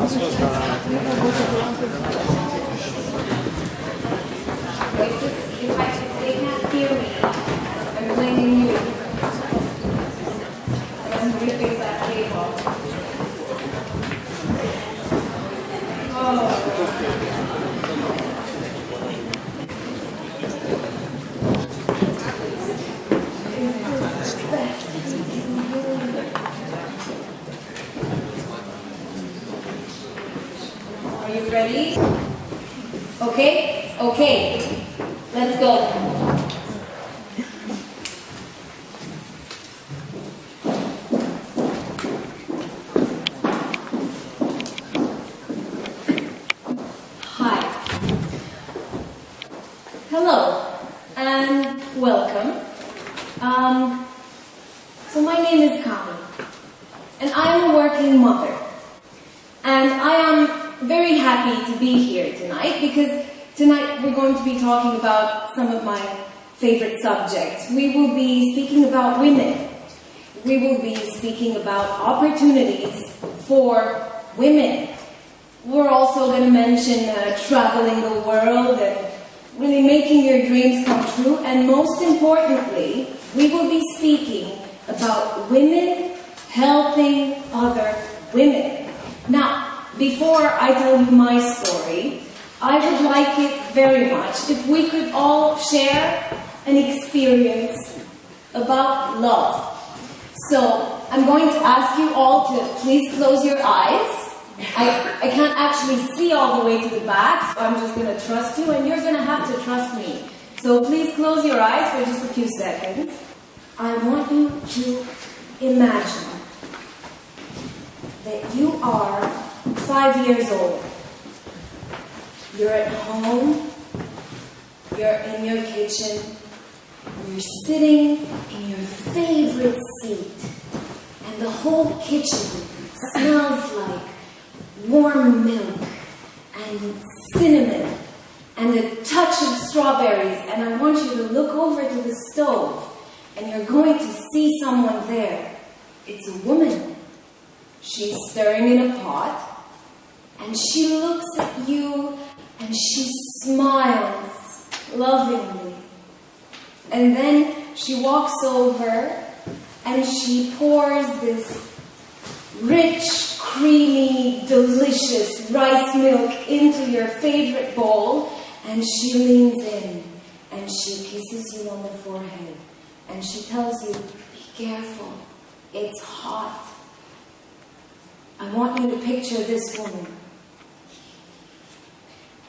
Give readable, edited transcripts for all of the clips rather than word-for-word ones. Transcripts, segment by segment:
They can't hear me. I'm blaming you. I'm ripping that cable. Are you ready? Okay? Okay. Let's go. Hi. Hello and welcome. So my name is Carmen and I am a working mother. And I am very happy to be here tonight because tonight we're going to be talking about some of my favorite subjects. We will be speaking about women. We will be speaking about opportunities for women. We're also going to mention traveling the world and really making your dreams come true. And most importantly, we will be speaking about women helping other women. Now, before I tell you my story, I would like it very much if we could all share an experience about love. So, I'm going to ask you all to please close your eyes. I can't actually see all the way to the back, so I'm just going to trust you, and you're going to have to trust me. So please close your eyes for just a few seconds. I want you to imagine that you are 5 years old. You're at home, you're in your kitchen, you're sitting in your favorite seat, and the whole kitchen smells like warm milk and cinnamon and a touch of strawberries, and I want you to look over to the stove and you're going to see someone there. It's a woman. She's stirring in a pot and she looks at you and she smiles lovingly. And then she walks over and she pours this rich, creamy, delicious rice milk into your favorite bowl, and she leans in and she kisses you on the forehead and she tells you, be careful, it's hot. I want you to picture this woman.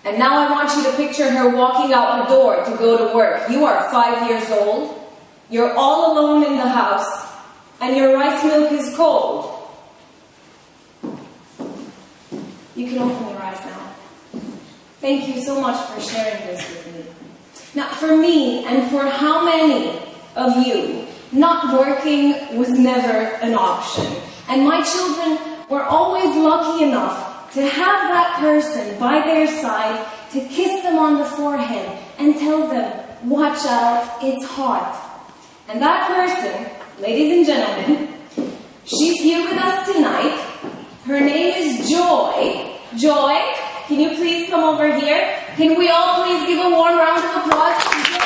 And now I want you to picture her walking out the door to go to work. You are 5 years old, you're all alone in the house, and your rice milk is cold. You can open your eyes now. Thank you so much for sharing this with me. Now, for me, and for how many of you, not working was never an option. And my children were always lucky enough to have that person by their side to kiss them on the forehead and tell them, watch out, it's hot. And that person, ladies and gentlemen, she's here with us tonight. Her name is Joy. Joy, can you please come over here? Can we all please give a warm round of applause to Joy?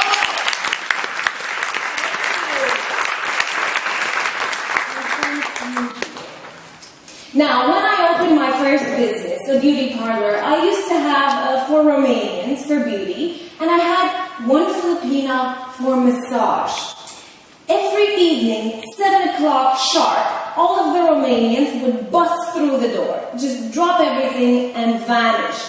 Now, when I opened my first business, a beauty parlor, I used to have 4 Romanians for beauty, and I had 1 Filipina for massage. Every evening, 7 o'clock sharp, all of the Romanians would bust through the door, just drop everything and vanish.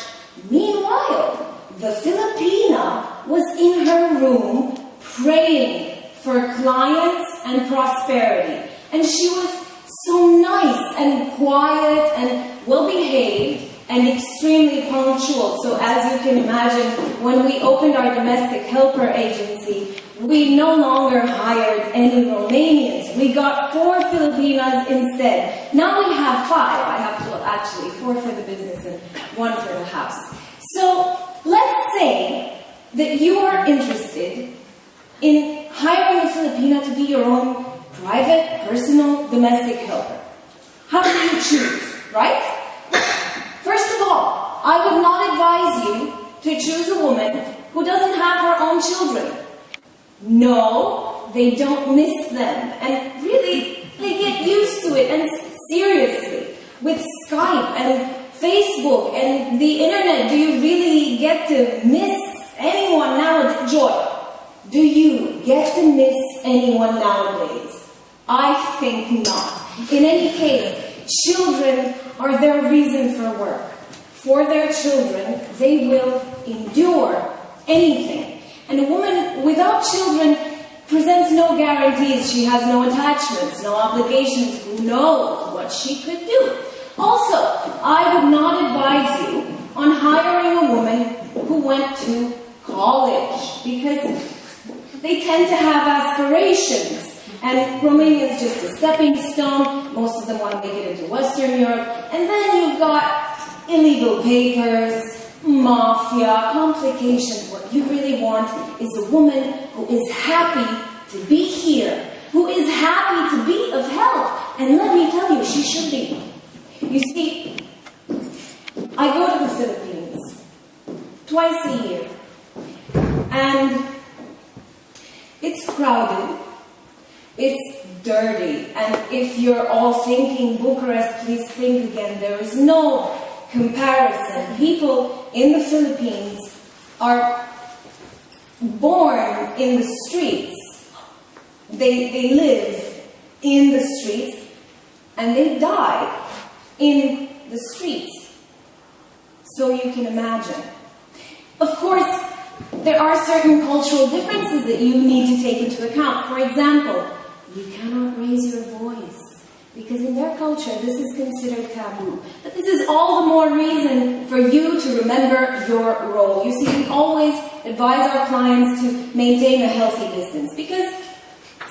Meanwhile, the Filipina was in her room praying for clients and prosperity. And she was so nice and quiet and well-behaved and extremely punctual. So as you can imagine, when we opened our domestic helper agency, we no longer hired any Romanians. We got 4 Filipinas instead. Now we have 5. I have, well, actually 4 for the business and 1 for the house. So let's say that you are interested in hiring a Filipina to be your own private, personal, domestic helper. How do you choose, right? I would not advise you to choose a woman who doesn't have her own children. No, they don't miss them. And really, they get used to it. And seriously, with Skype and Facebook and the internet, do you really get to miss anyone nowadays? Joy, do you get to miss anyone nowadays? I think not. In any case, children are their reason for work. For their children, they will endure anything. And a woman without children presents no guarantees. She has no attachments, no obligations. Who knows what she could do? Also, I would not advise you on hiring a woman who went to college, because they tend to have aspirations. And Romania is just a stepping stone. Most of them want to make it into Western Europe. And then you've got illegal papers, mafia, complications. What you really want is a woman who is happy to be here, who is happy to be of help. And let me tell you, she should be. You see, I go to the Philippines twice a year. And it's crowded. It's dirty, and if you're all thinking Bucharest, please think again. There is no comparison. People in the Philippines are born in the streets. They live in the streets, and they die in the streets. So you can imagine. Of course, there are certain cultural differences that you need to take into account. For example, you cannot raise your voice, because in their culture this is considered taboo. But this is all the more reason for you to remember your role. You see, we always advise our clients to maintain a healthy distance, because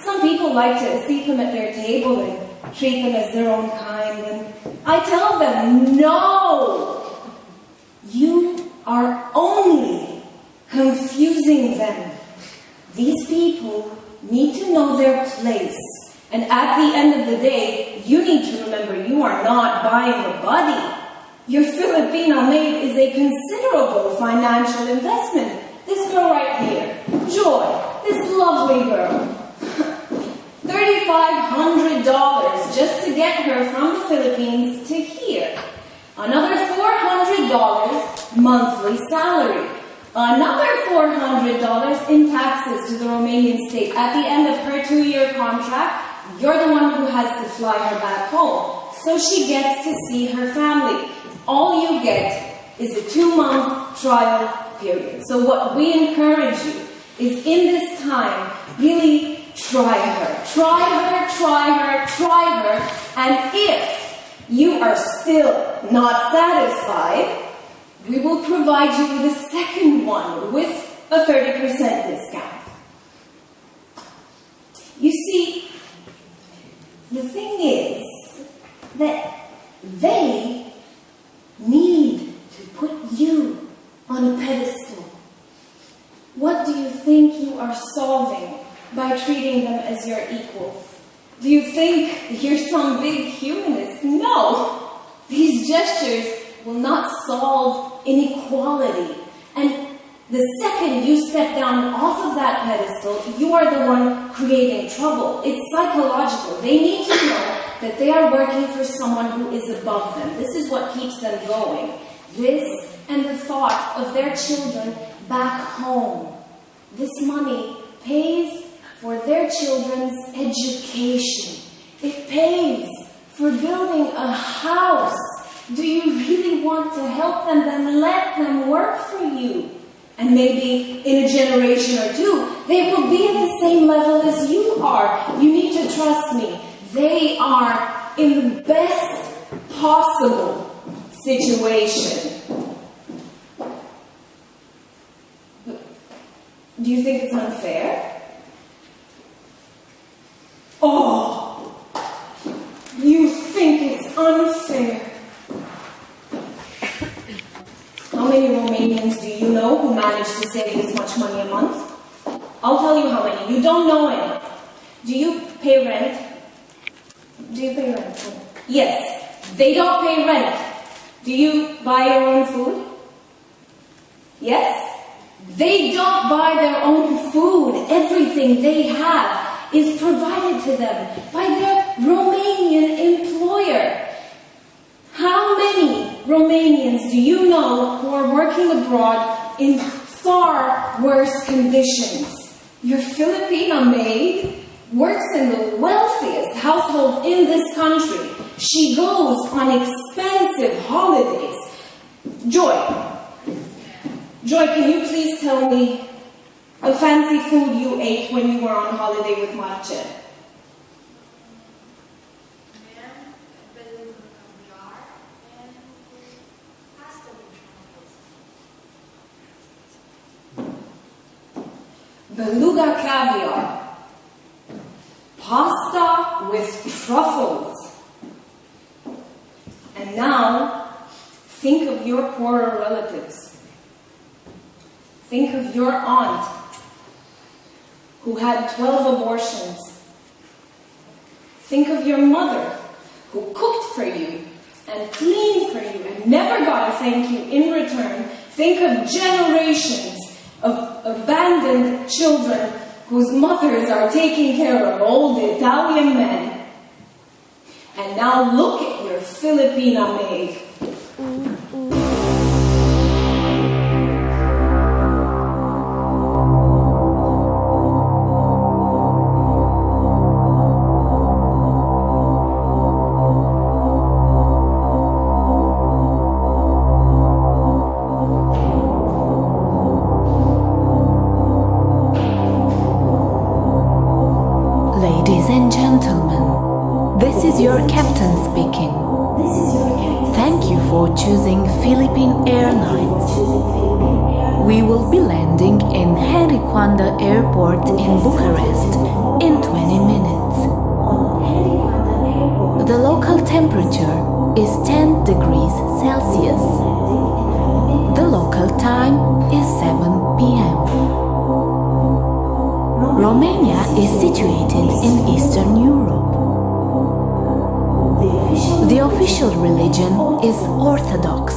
some people like to seat them at their table and treat them as their own kind. And I tell them, no! You are only confusing them. These people need to know their place. And at the end of the day, you need to remember you are not buying a body. Your Filipino maid is a considerable financial investment. This girl right here, Joy, this lovely girl. $3,500 just to get her from the Philippines to here. Another $400 monthly salary. Another $400 in taxes to the Romanian state. At the end of her 2-year contract, you're the one who has to fly her back home. So she gets to see her family. All you get is a 2-month trial period. So what we encourage you is, in this time, really try her. Try her, try her, try her. And if you are still not satisfied, we will provide you with a second one with a 30% discount. You see, the thing is that they need to put you on a pedestal. What do you think you are solving by treating them as your equals? Do you think you're some big humanist? No! These gestures will not solve inequality. And the second you step down off of that pedestal, you are the one creating trouble. It's psychological. They need to know that they are working for someone who is above them. This is what keeps them going. This and the thought of their children back home. This money pays for their children's education. It pays for building a house. Do you really want to help them? Then let them work for you. And maybe in a generation or two, they will be at the same level as you are. You need to trust me. They are in the best possible situation. Do you think it's unfair? Oh, you think it's unfair? How many Romanians do you know who manage to save this much money a month? I'll tell you how many. You don't know any. Do you pay rent? Do you pay rent? Yes. They don't pay rent. Do you buy your own food? Yes? They don't buy their own food. Everything they have is provided to them by their Romanian employer. How many Romanians do you know who are working abroad in far worse conditions? Your Filipino maid works in the wealthiest household in this country. She goes on expensive holidays. Joy, can you please tell me the fancy food you ate when you were on holiday with Marce? Beluga caviar, pasta with truffles. And now, think of your poorer relatives. Think of your aunt who had 12 abortions. Think of your mother who cooked for you and cleaned for you and never got a thank you in return. Think of generations of abandoned children whose mothers are taking care of old Italian men. And now look at your Filipina maid. Ladies and gentlemen, this is your captain speaking. Thank you for choosing Philippine Airlines. We will be landing in Henriquanda Airport in Bucharest in 20 minutes. The local temperature is 10 degrees Celsius. The local time is 7 p.m. Romania is situated in Eastern Europe. The official religion is Orthodox.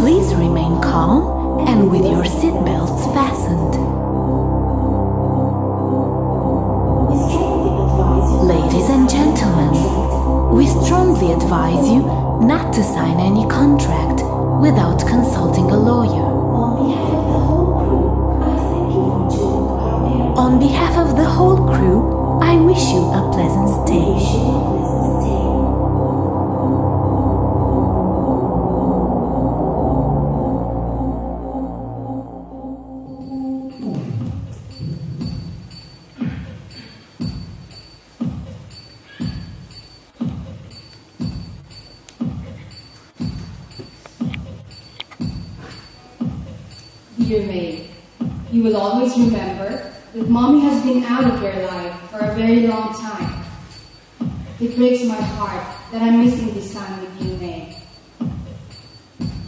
Please remain calm and with your seatbelts fastened. Ladies and gentlemen, we strongly advise you not to sign any contract without consulting a lawyer. On behalf of the whole crew, I wish you a pleasant stay. Dear May, you will always remember that Mommy has been out of your life for a very long time. It breaks my heart that I'm missing this time with you, May.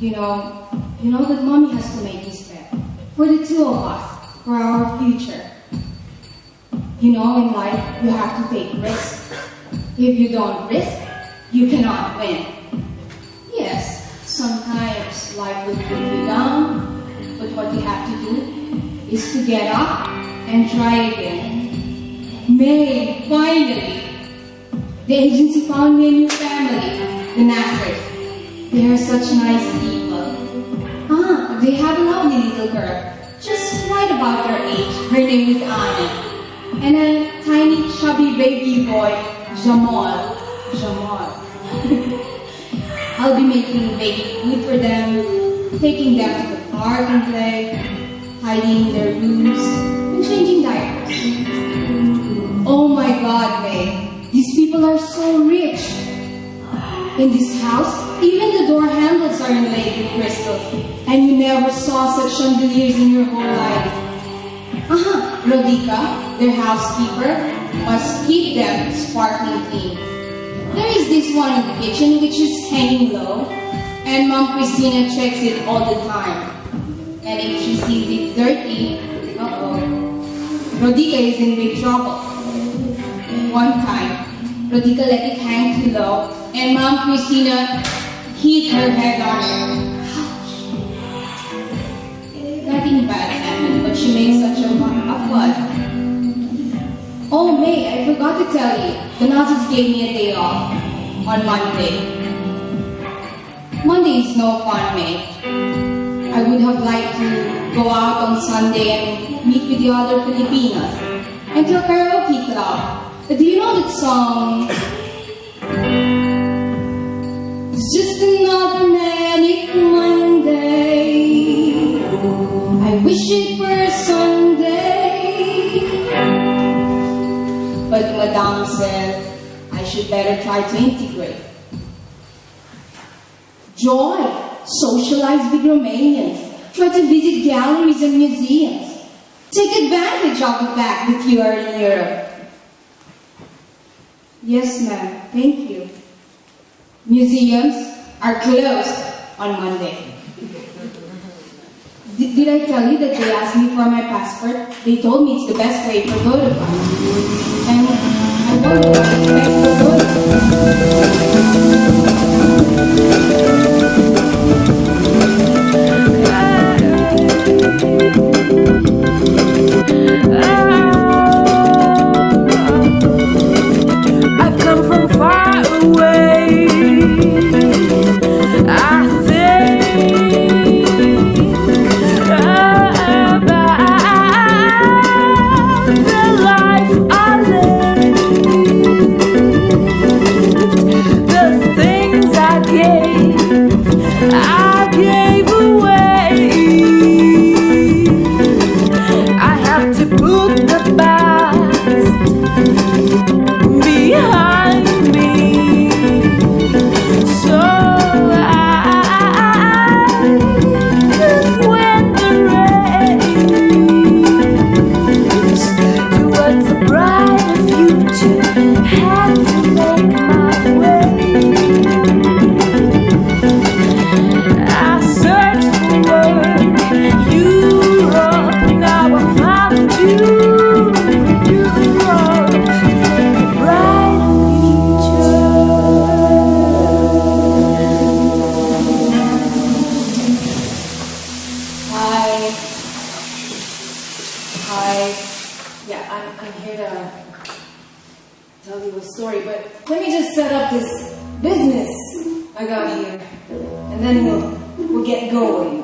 You know that Mommy has to make this bet for the two of us, for our future. You know, in life, you have to take risks. If you don't risk, you cannot win. Yes, sometimes life will put you down, but what you have to do is to get up and try again. May, finally! The agency found me a new family, the Nazareth. They are such nice people. They have a lovely little girl, just right about their age. Her name is Ioana. And a tiny, chubby baby boy, Jamal. I'll be making baby food for them, taking them to the park and play, tidying their rooms, and changing diapers. Oh my God, May, these people are so rich. In this house, even the door handles are inlaid with crystals, and you never saw such chandeliers in your whole life. Rodica, their housekeeper, must keep them sparkling clean. There is this one in the kitchen which is hanging low, and Mom Christina checks it all the time. And if she sees it dirty, Rodica is in big trouble. One time, Rodica let it hang too low, and Mom Christina hit her head on it. nothing bad happened, but she made such a fuss. Oh, May, I forgot to tell you. The Nazis gave me a day off on Monday. Monday is no fun, May. I would have liked to go out on Sunday and meet with the other Filipinos and to a karaoke club. Do you know that song? It's just another manic Monday. I wish it were Sunday. But Madame said I should better try to integrate. Joy, socialize with Romanians. Try to visit galleries and museums. Take advantage of the fact that you are in Europe. Yes, ma'am. Thank you. Museums are closed on Monday. Did I tell you that they asked me for my passport? They told me it's the best way for good. And I wonder what it's best for good. I've come from far away. I think about the life I lived, the things I gave away. I have to put the past behind me, so when the race towards a brighter future had to make my way, I searched for work, Europe, now I found you, Europe, to make a brighter future. Yeah, I'm here to tell you a story, but let me just set up this business I got here, and then we'll get going.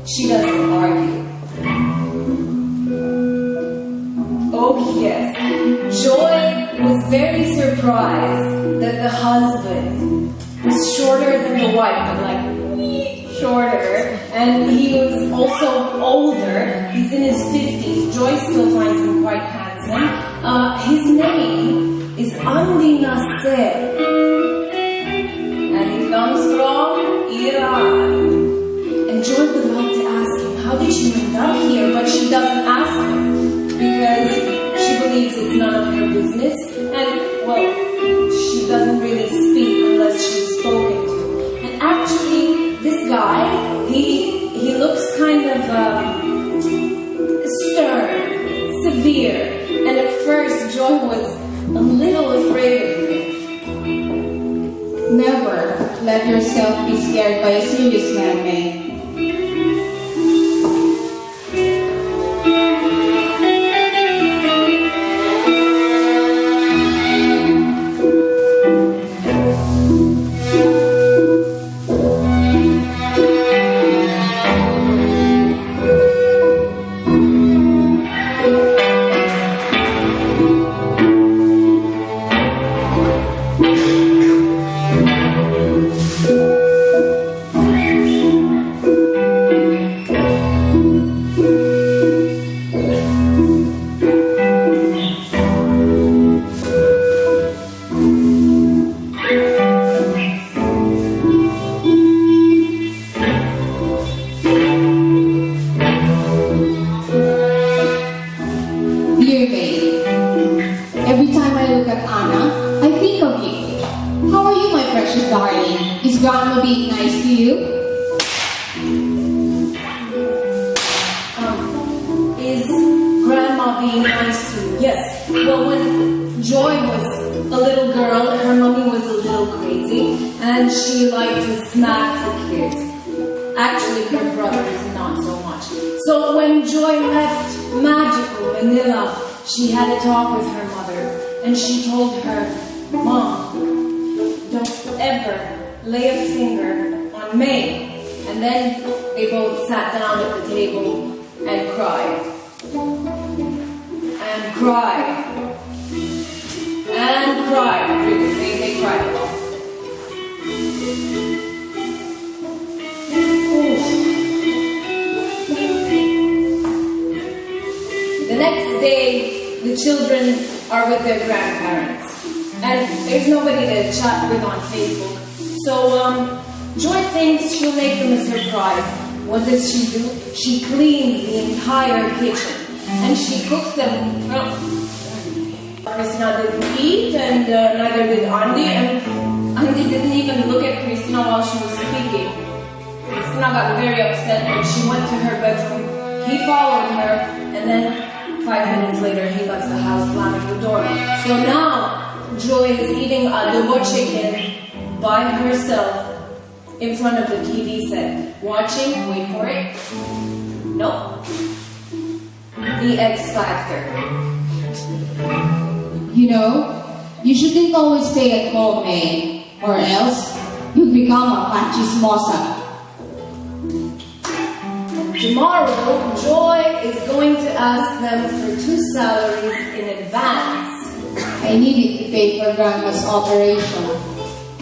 She doesn't argue. Oh yes, Joy was very surprised that the husband was shorter than the wife, but like shorter, and he was also older. He's in his 50s. Joy still finds him quite handsome. His name is Andi Nasser, and he comes from Iran. And Joy would like to ask him, how did you end up here? But she doesn't ask him because she believes it's none of her business. And, well, she doesn't really speak unless she's spoken to. And actually, this guy, he severe, and at first Joy was a little afraid of him. Never let yourself be scared by a serious man, May. She had a talk with her mother, and she told her, "Mom, don't ever lay a finger on May." And then they both sat down at the table and cried. And cried. And cried. Really, they cried a lot. The next day, the children are with their grandparents, and there's nobody to chat with on Facebook. So, Joy thinks she'll make them a surprise. What does she do? She cleans the entire kitchen, and she cooks them. Well, Christina didn't eat, and neither did Andy, and Andy didn't even look at Christina while she was speaking. Christina got very upset, and she went to her bedroom. He followed her, and then 5 minutes later, he left the house slamming the door. So now, Joy is eating adobo chicken by herself in front of the TV set. Watching, wait for it. Nope. The X Factor. You know, you shouldn't always stay at home, May, or else you'll become a fat chismosa. Tomorrow, Joy is going to ask them for 2 salaries in advance. I needed to pay for Grandma's operation.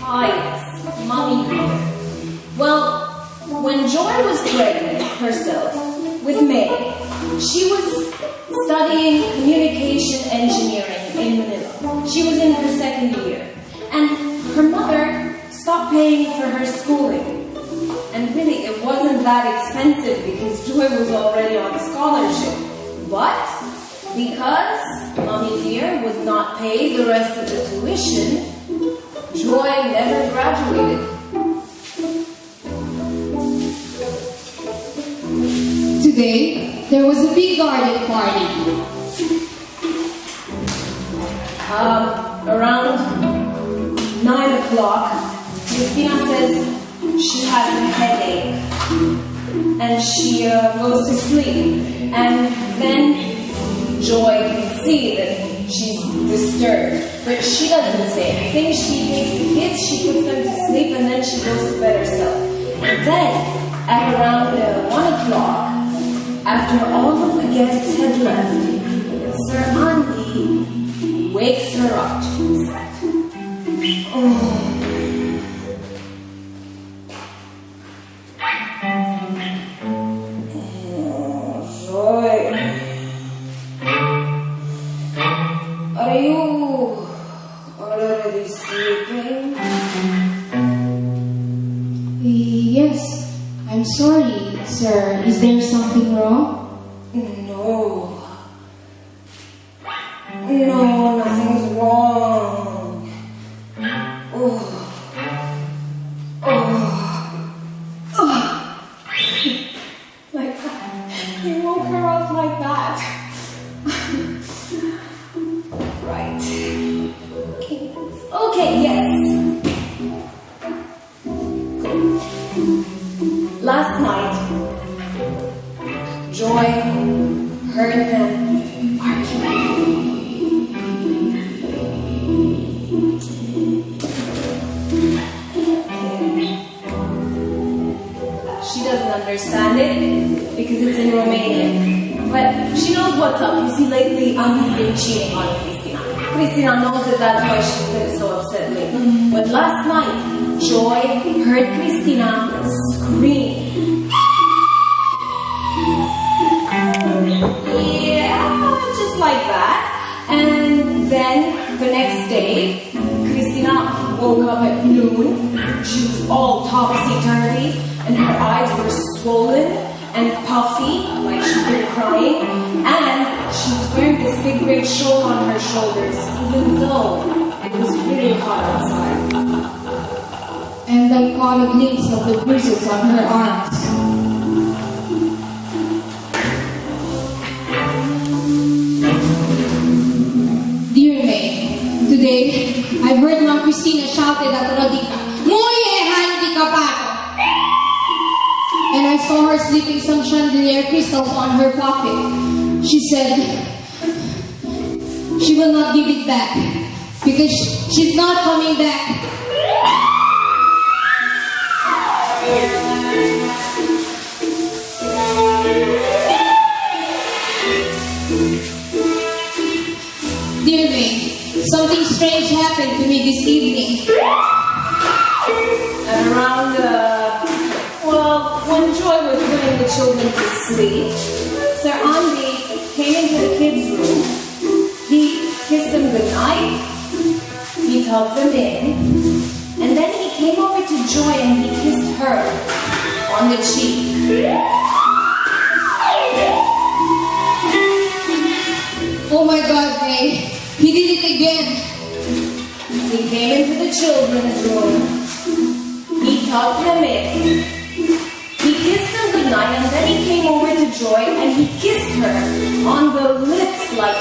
Ah, yes, Mommy here. Well, when Joy was pregnant herself with May, she was studying communication engineering in Manila. She was in her 2nd year, and her mother stopped paying for her schooling. And really, it wasn't that expensive because Joy was already on scholarship. But because Mommy dear would not pay the rest of the tuition, Joy never graduated. Today, there was a big garden party. Around 9 o'clock, Christina says she has a headache, and she goes to sleep, and then Joy can see that she's disturbed, but she doesn't say anything. She takes the kids, she puts them to sleep, and then she goes to bed herself. And then, at around 1 o'clock, after all of the guests had left, Sir Andy wakes her up to his bed. Joy, are you already sleeping? Yes, I'm sorry, sir. Is there something wrong? No. No, nothing's wrong. Oh. Like that. You woke her up like that. Okay, yes. Last night, Joy heard them arguing. She doesn't understand it because it's in Romanian. But she knows what's up. You see, lately, Andy's been cheating on Cristina. Cristina knows that that's why she's been so upset lately. But last night, Joy heard Cristina scream. Yeah, just like that. And then, the next day, Cristina woke up at noon. She was all topsy-turvy, and her eyes were swollen and puffy, like she'd been crying, and she was wearing this big red shawl on her shoulders, even though it was really hot outside. And I caught a glimpse of the bruises on her arms. Dear May, today I heard Mom Cristina shouted at Rodica, "Muye, handi ka pa!" And I saw her slipping some chandelier crystals on her pocket. She said she will not give it back because she's not coming back. Dear me, something strange happened to me this evening. And around when Joy was putting the children to sleep, Sir Andy came into the kids' room. He kissed them goodnight. He tucked them in. And then he came over to Joy and he kissed her on the cheek. Oh my God, May. He did it again. He came into the children's room. He tucked them in. He kissed them goodnight and then he came over to Joy and he kissed her on the lips like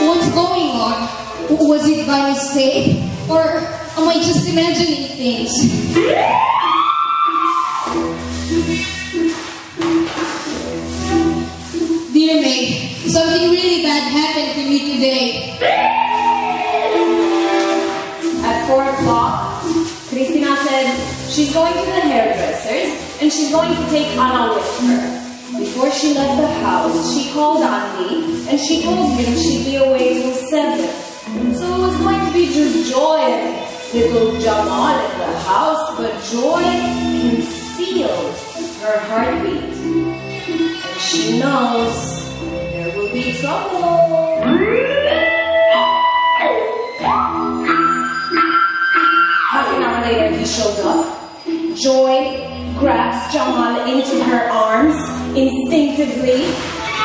What's going on? Was it by mistake? Or am I just imagining things? Dear May, something really bad happened to me today. At 4 o'clock, Cristina said she's going to the hairdresser's and she's going to take Anna with her. Before she left the house, she called Andy and she told him she'd be away till 7. So it was going to be just Joy and little Jamal in the house, but Joy can feel her heartbeat. And she knows there will be trouble. Half an hour later, he shows up. Joy grabs Jamal into her arms instinctively,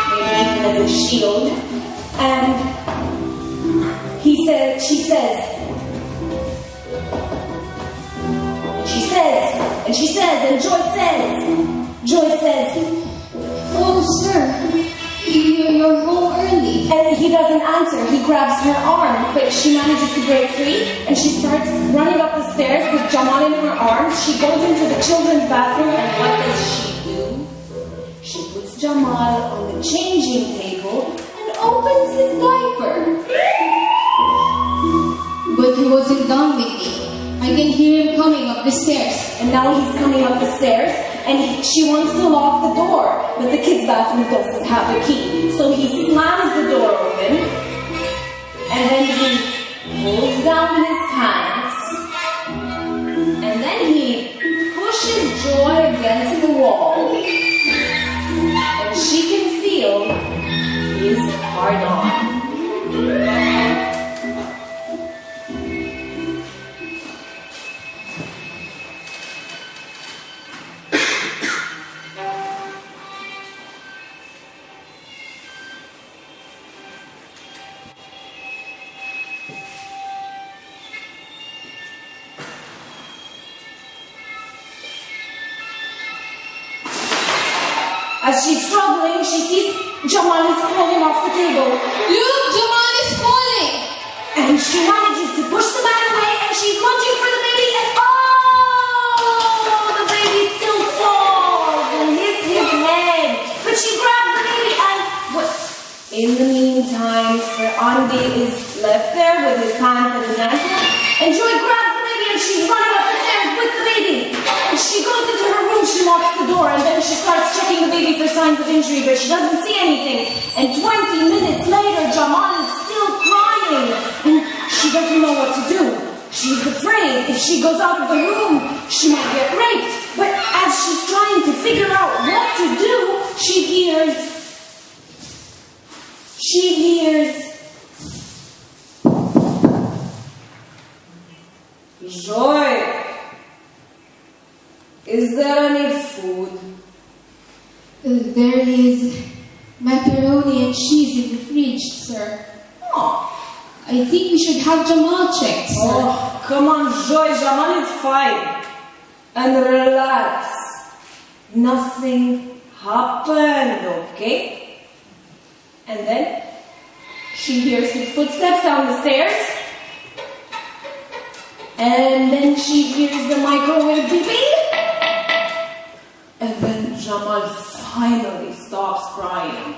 maybe even as a shield, and she says, and Joy says, "Oh, sir, you're home early." And he doesn't answer. He grabs her arm, but she manages to break free, and she starts running up the stairs with Jamal in her arms. She goes into the children's bathroom, and what does she do? She puts Jamal on the changing table and opens his diaper. But he wasn't done with me. I can hear him coming up the stairs. And now he's coming up the stairs, and she wants to lock the door, but the kids' bathroom doesn't have a key. So he slams the door open, and then he pulls down his pants, and then he pushes Joy against the wall, and she can feel his hard on. As she's struggling, she sees Jamal is falling off the table. Look, Jamal is falling! And she manages to push the man away and she's lunging for the baby and oh! The baby still falls and hits his head. But she grabs the baby and what? In the meantime, Sir Andy is left there with his pants and his ankle and Joy grabs the baby and she's running up the stairs with the baby. And she goes into her room, she locks the door and then she starts checking the baby for signs of injury but she doesn't see anything. And 20 minutes later, Jamal is still crying and she doesn't know what to do. She's afraid if she goes out of the room, she might get raped. But as she's trying to figure out what to do, she hears... Joy, is there any food? There is macaroni and cheese in the fridge, sir. Oh. I think we should have Jamal checked, sir. Oh, come on, Joy, Jamal is fine. And relax. Nothing happened, okay? And then she hears his footsteps down the stairs. And then she hears the microwave beeping. And then Jamal finally stops crying.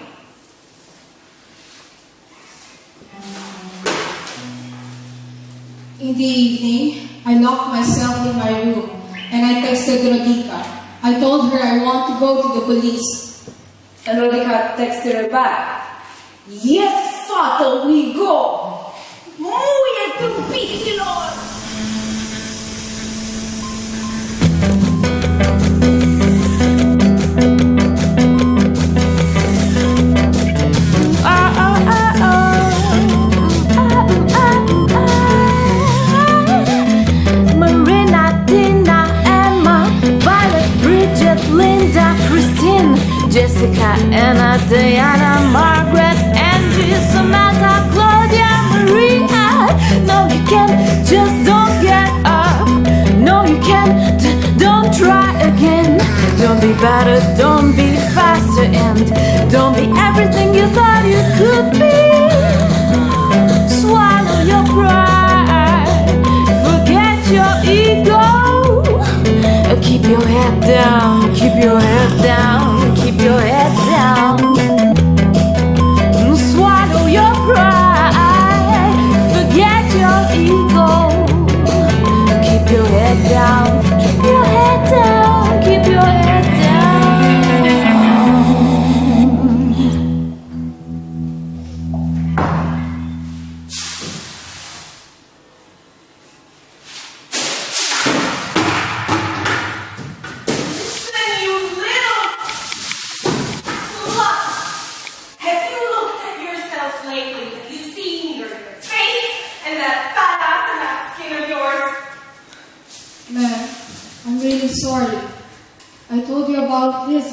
In the evening, I locked myself in my room and I texted Rodica. I told her I want to go to the police. And Rodica texted her back. Yes, fată, we go! Muie tâmpiților! Jessica, Anna, Diana, Margaret, Angie, Samantha, Claudia, Maria. No, you can't, just don't get up. No, you can't, don't try again. Don't be better, don't be faster, and don't be everything you thought you could be. Swallow your pride, forget your ego. Keep your head down, keep your head down, keep your head down. Swallow your pride, forget your ego. Keep your head down, keep your head down, keep your head down.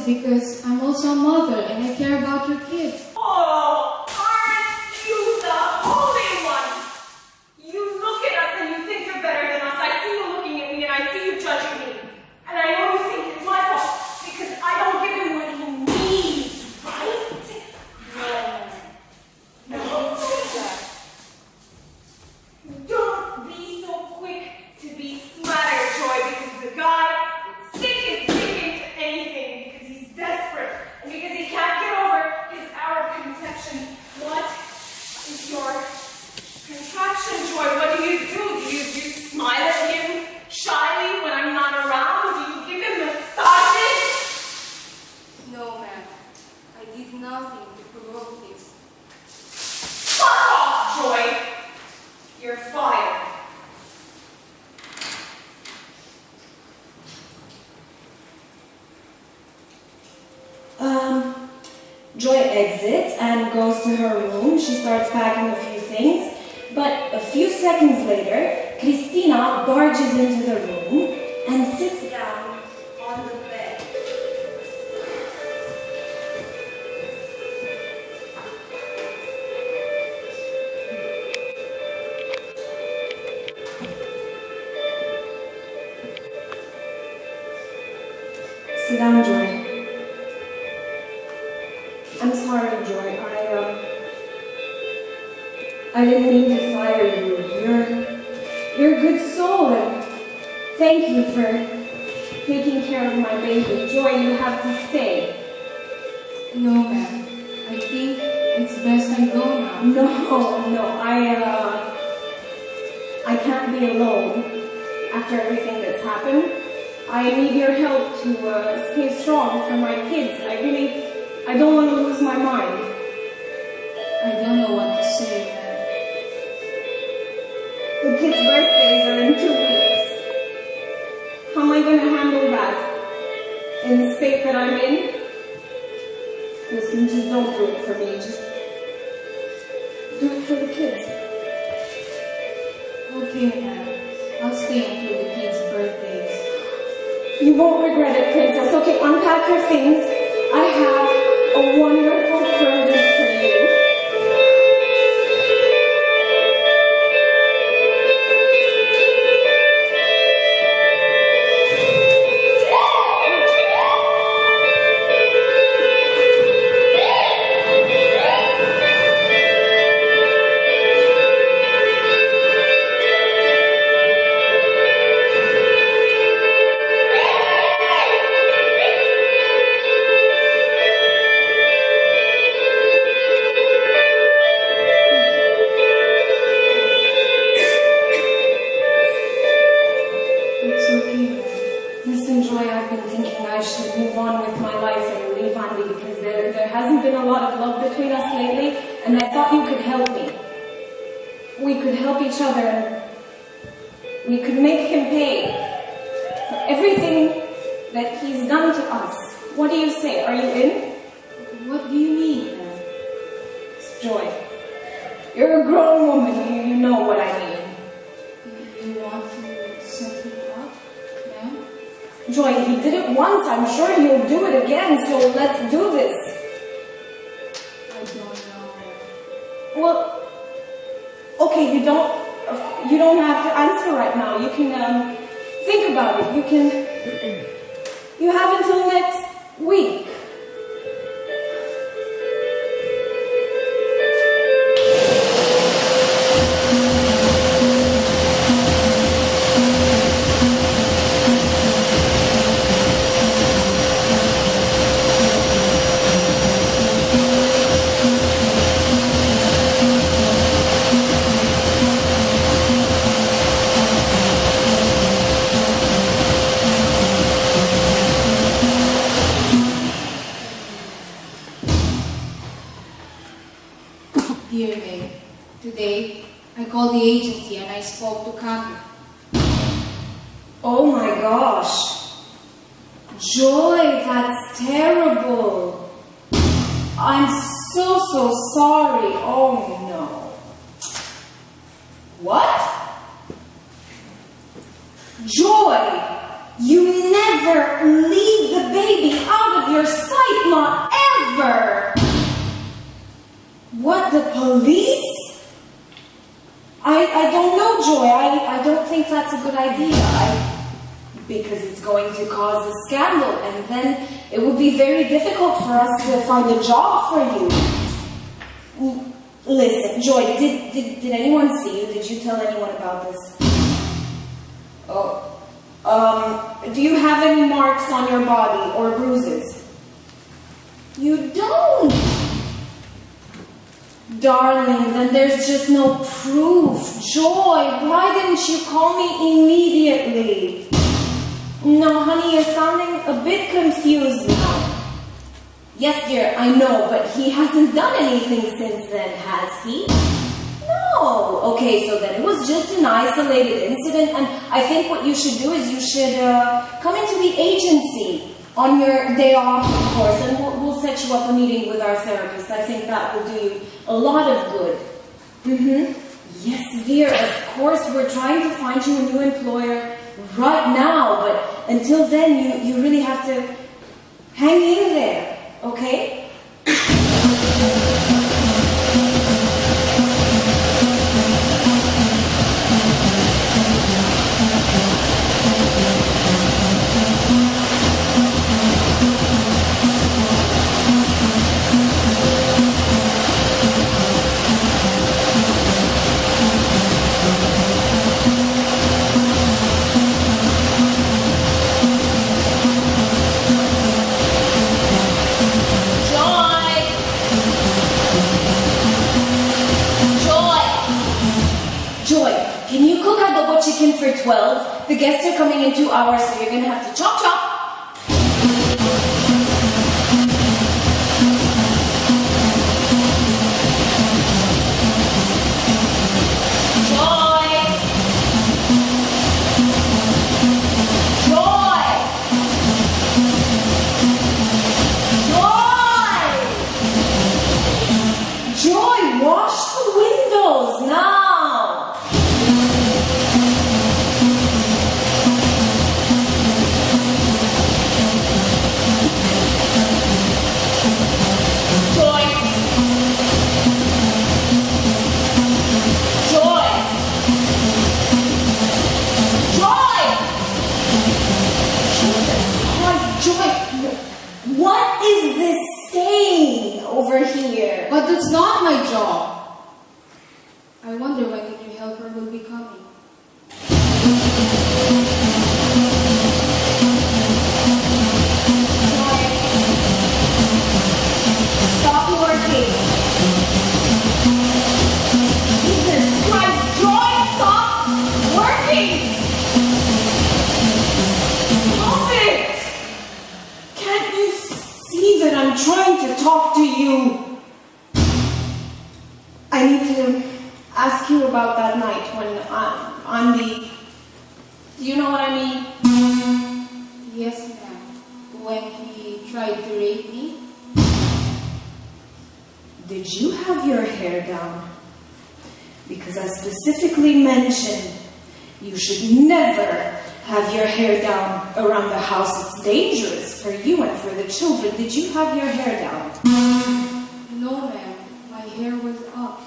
Because I'm also a mother and I care about your kids. Oh, aren't you the Holy One? You look at us and you think you're better than us. I see you looking at me and I see you judging me. And I know you think it's my fault because I don't give him what he needs, right? No. Don't say that. Don't be so quick to be smattered, Joy, because the guy would stick his dick into anything. Desperate, and because he can't get over his Arab conception. What is your contraption, Joy? What do? Do you smile at him shyly when I'm not around? Do you give him massages? No, ma'am. I did nothing to provoke this. Fuck off, Joy! You're fired. Joy exits and goes to her room. She starts packing a few things, but a few seconds later, Cristina barges into the room and sits down on the bed. Sit down, Joy. I'm sorry, didn't mean to fire you. You're a good soul, and thank you for taking care of my baby. Joy, you have to stay. No, ma'am. I think it's best I go now. No, I can't be alone after everything that's happened. I need your help to stay strong for my kids. I don't want to lose my mind. I don't know what to say, ma'am. The kids' birthdays are in 2 weeks. How am I going to handle that in the state that I'm in? Listen, just don't do it for me. Just do it for the kids. Okay, ma'am. I'll stay until the kids' birthdays. You won't regret it, Princess. Okay, unpack your things. I have a wonderful present for you. Do you have any marks on your body or bruises? You don't. Darling, then there's just no proof. Joy, why didn't you call me immediately? No, honey, you're sounding a bit confused now. Yes, dear, I know, but he hasn't done anything since then, has he? No. Okay, so then it was just an isolated incident, and I think what you should do is you should come into the agency on your day off, of course, and we'll set you up a meeting with our therapist. I think that will do you a lot of good. Yes, dear, of course, we're trying to find you a new employer right now, but until then, you really have to hang in there, okay? The guests are coming in 2 hours, so you're gonna have to chop chop. But that's not my job. I wonder when the new helper will be coming. Stop working. Jesus Christ, Joy, stop working. Stop it. Can't you see that I'm trying to talk to you? I need to ask you about that night when on the... Do you know what I mean? Yes, ma'am. When he tried to rape me. Did you have your hair down? Because I specifically mentioned you should never have your hair down around the house. It's dangerous for you and for the children. Did you have your hair down? No, ma'am. My hair was up.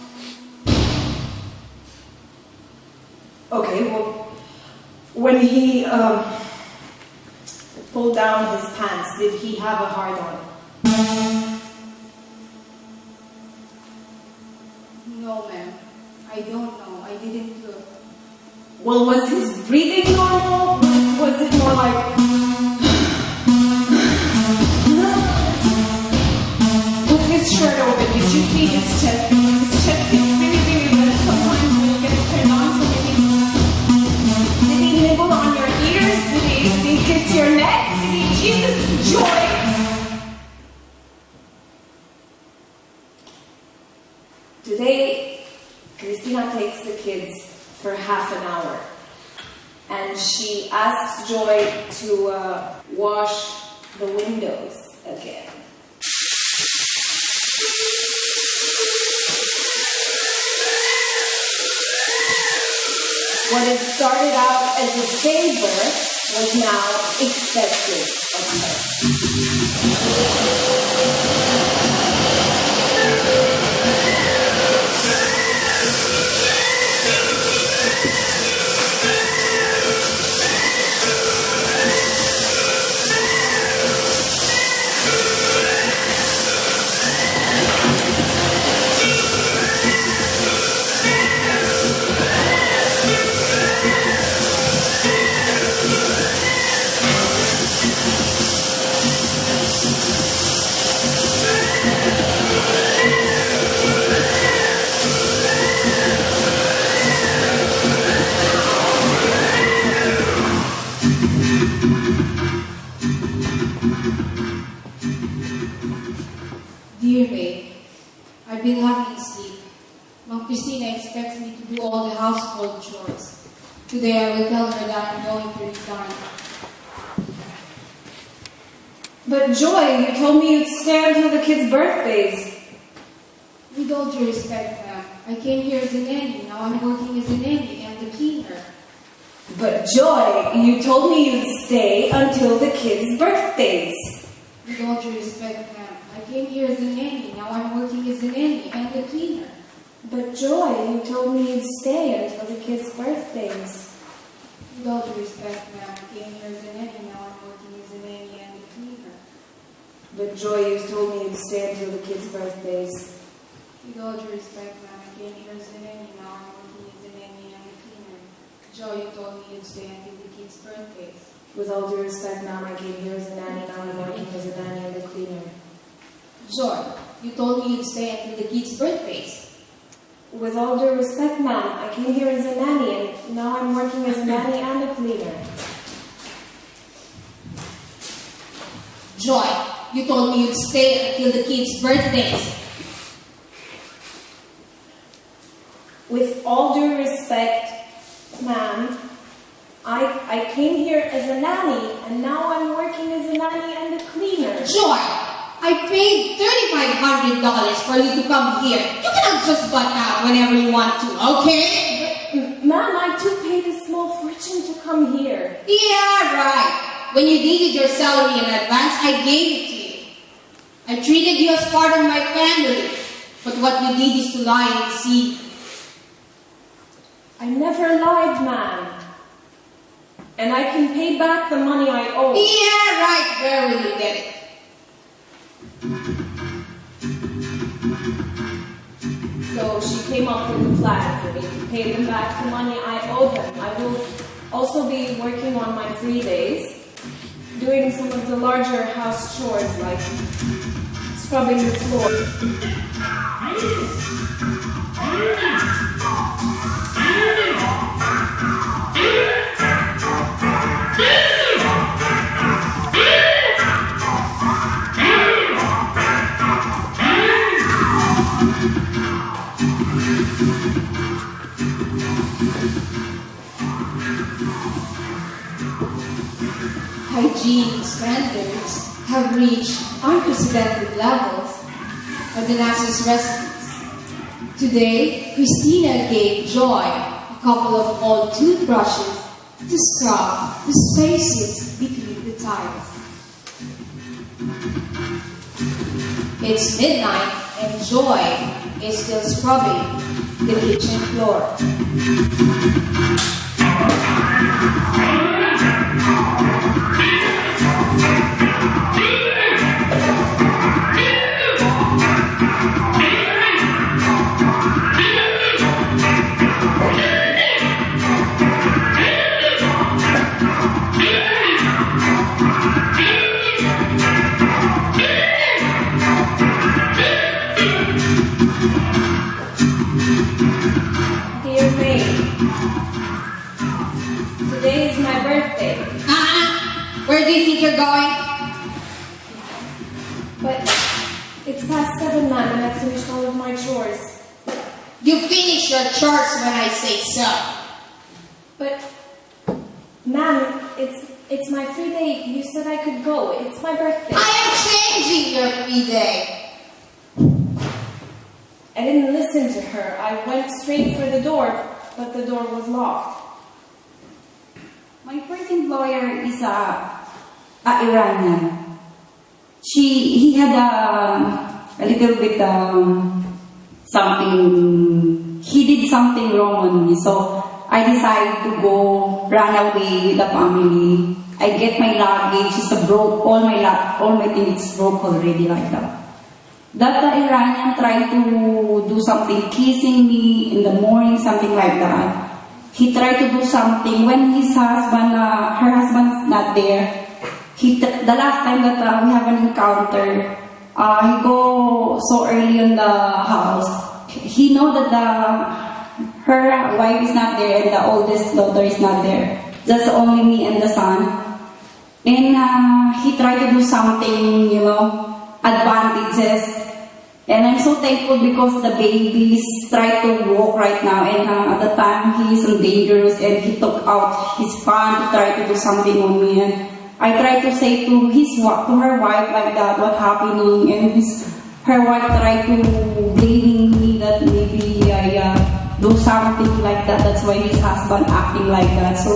Okay, well, when he pulled down his pants, did he have a hard-on? No, ma'am. I don't know. I didn't look. Well, was his breathing normal? Was it more like... Was his shirt open? Did you see his chest? His chest gets really, really red sometimes when it gets turned on, so maybe... Did he nibble on your ears? Did he kiss your neck? Did he... Jesus, Joy! Today, Christina takes the kids for half an hour. And she asks Joy to wash the windows again. What had started out as a favor was now expected of her. Dear May, I've been lacking sleep. Mom Christina expects me to do all the household chores. Today I will tell her that I'm going to resign. But Joy, you told me you'd stay until the kids' birthdays. With all due respect, ma'am, I came here as a nanny. Now I'm working as a nanny and the cleaner. But Joy, you told me you'd stay until the kids' birthdays. With all due respect, ma'am, I came here as a nanny. Now I'm working as a nanny and the cleaner. But Joy, you told me you'd stay until the kids' birthdays. With all due respect, ma'am, I came here as a nanny. Now I'm working as a nanny and the cleaner. But Joy, you told me you'd stay until the kids' birthdays. With all due respect, ma'am, I came here as a nanny. Now I'm working as a nanny and the cleaner. Joy, you told me you'd stay until the kids' birthdays. With all due respect, ma'am, I came here as a nanny. Now I'm working as a nanny and the cleaner. Joy, you told me you'd stay until the kids' birthdays. With all due respect, ma'am, I came here as a nanny, and now I'm working as a nanny and a cleaner. Joy, you told me you'd stay until the kids' birthdays. With all due respect, ma'am, I came here as a nanny, and now I'm working as a nanny and a cleaner. Joy, I paid $3,500 for you to come here. You cannot just butt out whenever you want to, okay? But, ma'am, I too paid a small fortune to come here. Yeah, right. When you needed your salary in advance, I gave it to you. I treated you as part of my family. But what you did is to lie and deceive. I never lied, ma'am. And I can pay back the money I owe. Yeah, right. Where will you get it? So she came up with a plan for me to pay them back the money I owe them. I will also be working on my free days, doing some of the larger house chores like scrubbing the floor. Hygiene standards have reached unprecedented levels at the Nasa's residence. Today, Christina gave Joy a couple of old toothbrushes to scrub the spaces between the tiles. It's midnight and Joy is still scrubbing the kitchen floor. Dear May, today is my birthday. Where do you think you're going? But it's past 7, ma'am, and I've finished all of my chores. You finish your chores when I say so. But, ma'am, it's my free day. You said I could go. It's my birthday. I am changing your free day. I didn't listen to her. I went straight for the door, but the door was locked. My first employer is a Iranian. He had a little bit something. He did something wrong on me, so I decided to go run away with the family. I get my luggage. It's broke. All my things broke already like that. That Iranian tried to do something, kissing me in the morning, something like that. He tried to do something when his husband, her husband's not there. The last time that we have an encounter, he go so early in the house. He know that her wife is not there and the oldest daughter is not there. Just only me and the son. And he tried to do something, advantages. And I'm so thankful because the babies try to walk right now. And at the time, he is dangerous and he took out his pan to try to do something on me. And I tried to say to her wife like that, what's happening. And her wife tried to blaming me that maybe I do something like that. That's why his husband acting like that. So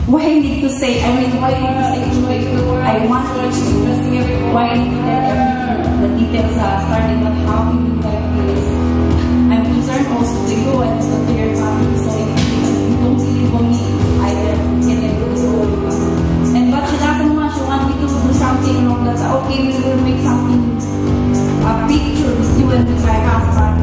why I need to say, why I need to say I want to why I need to tell everything. The details starting with how we do like this. I'm concerned also to you and to your family, so if you don't believe on me, I can do this all. But she doesn't want, she wants me to do something wrong. That's okay, we will make something, a picture with you and with my husband.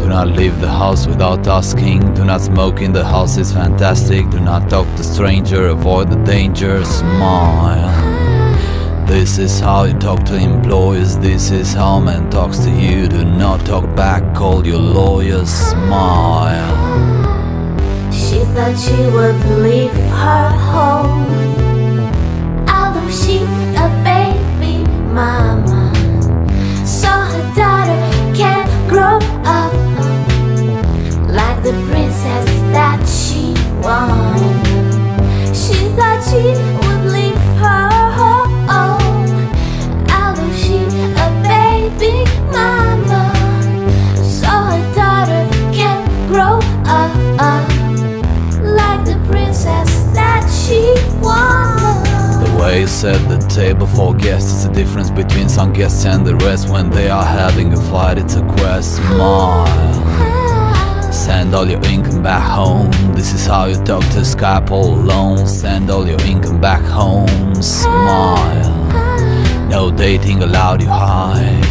Do not leave the house without asking. Do not smoke in the house, it's fantastic. Do not talk to stranger, avoid the danger, smile. This is how you talk to employers, this is how man talks to you. Do not talk back, call your lawyer, smile. She thought she would leave her home, although she a baby mama, so her daughter can grow up like the princess that she wanted. She thought she would leave her home, although she a baby mama, so her daughter can grow up like the princess that she wanted. The way you set the table for guests is the difference between some guests and the rest. When they are having a fight, it's a quest. Smile. Send all your income back home. This is how you talk to Skype all alone. Send all your income back home. Smile. No dating allowed, you hide.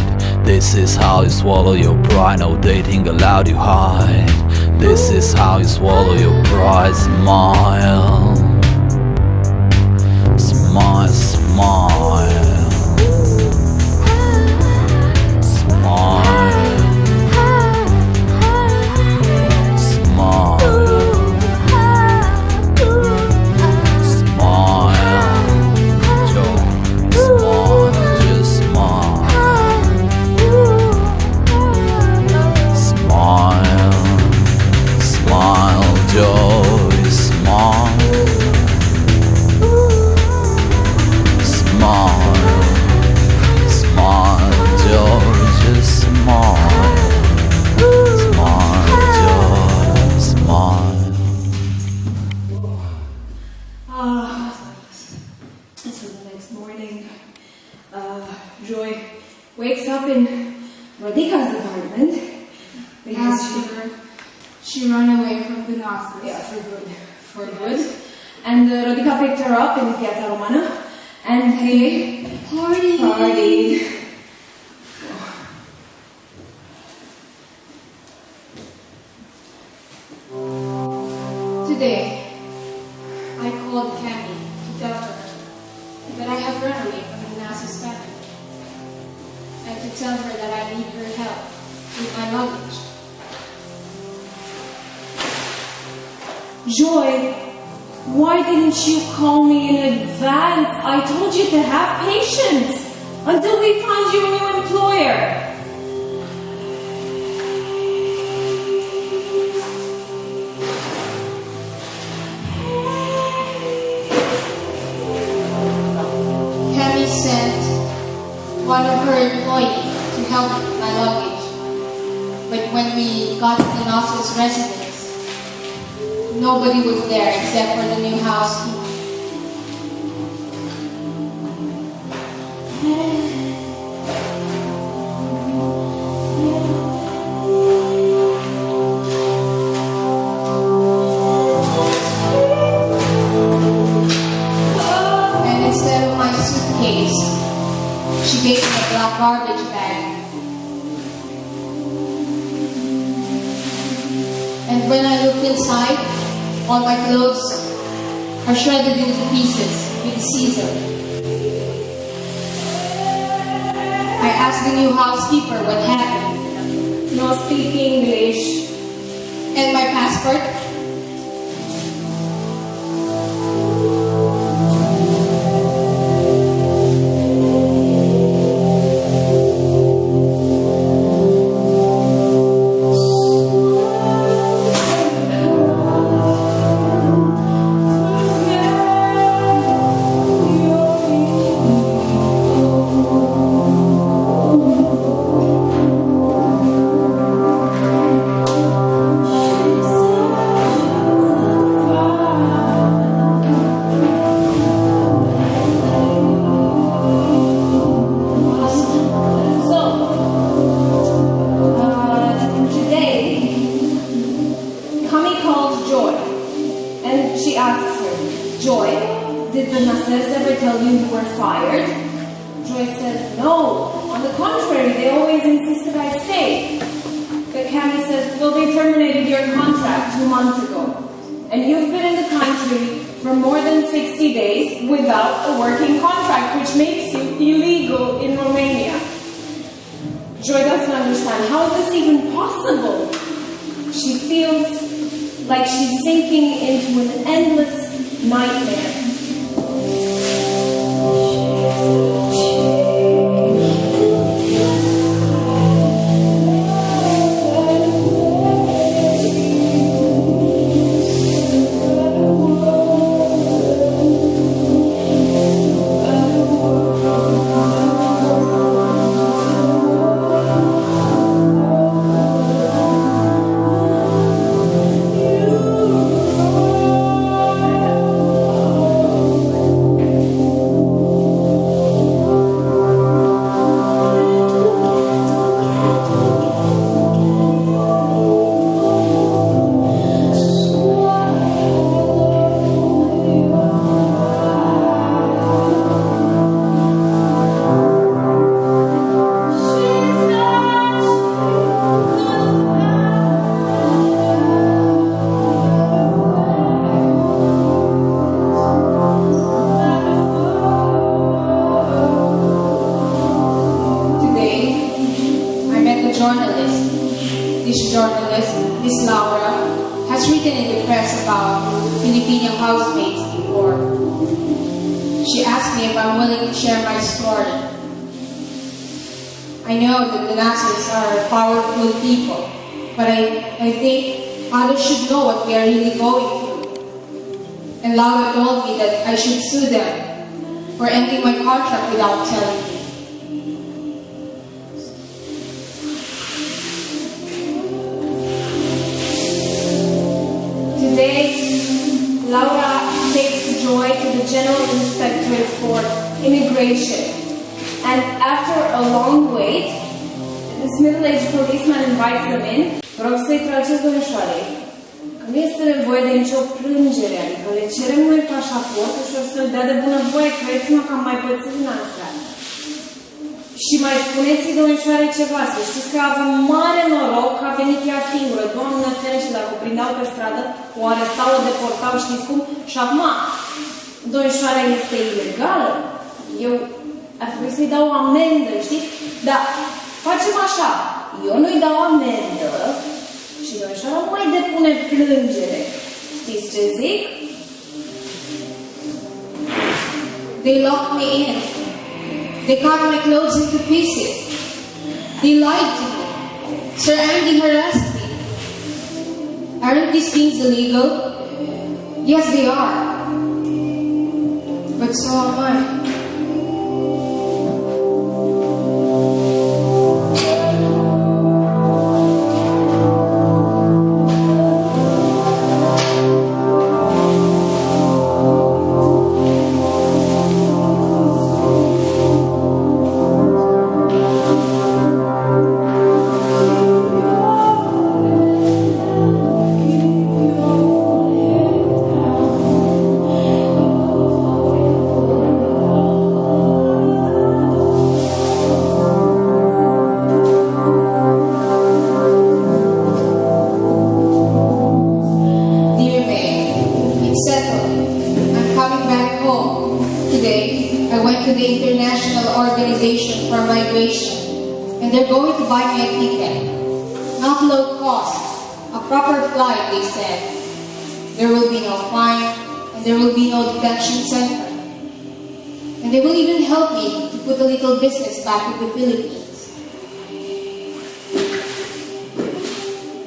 This is how you swallow your pride. No dating allowed, you hide. This is how you swallow your pride. Smile. Smile, smile. Smile. Wakes up in Rodica's apartment because she ran away from the Nazis. Yeah, for good. And Rodica picked her up in Piazza Romana, and they partied. Today, I called Cammy to tell her that I have run away from the Nazis family, and to tell her that I need her help with my luggage. Joy, why didn't you call me in advance? I told you to have patience until we find you a new employer. Cammy sent one of her employees to help with my luggage, but when we got to the Nazis' residence, nobody was there except for the new housekeeper. And instead of my suitcase, she gave me a black garbage bag. And when I looked inside, all my clothes are shredded into pieces with a scissor. I asked the new housekeeper what happened. No speak English. And my passport? For more than 60 days without a working contract, which makes you illegal in Romania. Joy doesn't understand. How is this even possible? She feels like she's sinking into an endless nightmare. Filipino housemates before. She asked me if I'm willing to share my story. I know that the Nazis are powerful people, but I think others should know what we are really going through. And Laura told me that I should sue them for ending my contract without telling me. Today, Laura takes Joy to the General Inspectorate for Immigration. And after a long wait, this middle-aged policeman invites them in. Vă rog să-i trageți domnișoarei că nu este nevoie de nicio plângere, adică le cerem noi pașaportul și o să-l dea de bunăvoie, credeți-mă că am mai pățit din asta. Și mai spuneți-i domnișoarei ceva, să știți că a avut mare noroc că a venit ea singură. Doamnă ferește, dacă o prindeau pe stradă, o arestau, o deportau, știți cum? Și acum, domnișoarea este ilegală. Eu ar trebui să-i dau o amendă, știți? Dar facem așa, eu nu-i dau amendă și domnișoara nu mai depune plângere. Știți ce zic? They locked me in. They cut my clothes into pieces. They lied to me. Sir Andy harassed me. Aren't these things illegal? Yes, they are. But so am I. Business back in the Philippines.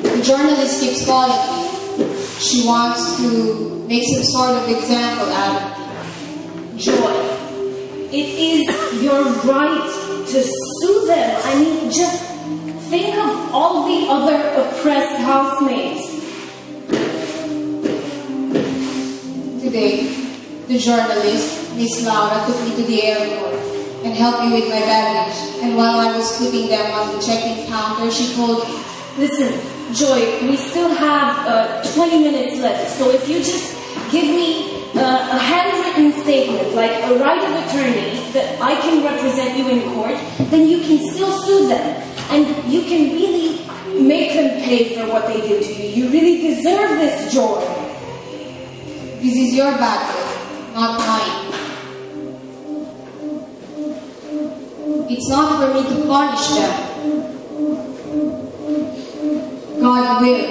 The journalist keeps calling me. She wants to make some sort of example out of me. Joy, it is your right to sue them. I mean, just think of all the other oppressed housemates. Today, the journalist, Miss Laura, took me to the airport and helped me with my baggage. And while I was putting them on the check-in counter, she told me, listen, Joy, we still have 20 minutes left, so if you just give me a handwritten statement, like a right of attorney, that I can represent you in court, then you can still sue them. And you can really make them pay for what they did to you. You really deserve this, Joy. This is your battle, not mine. It's not for me to punish them. God will.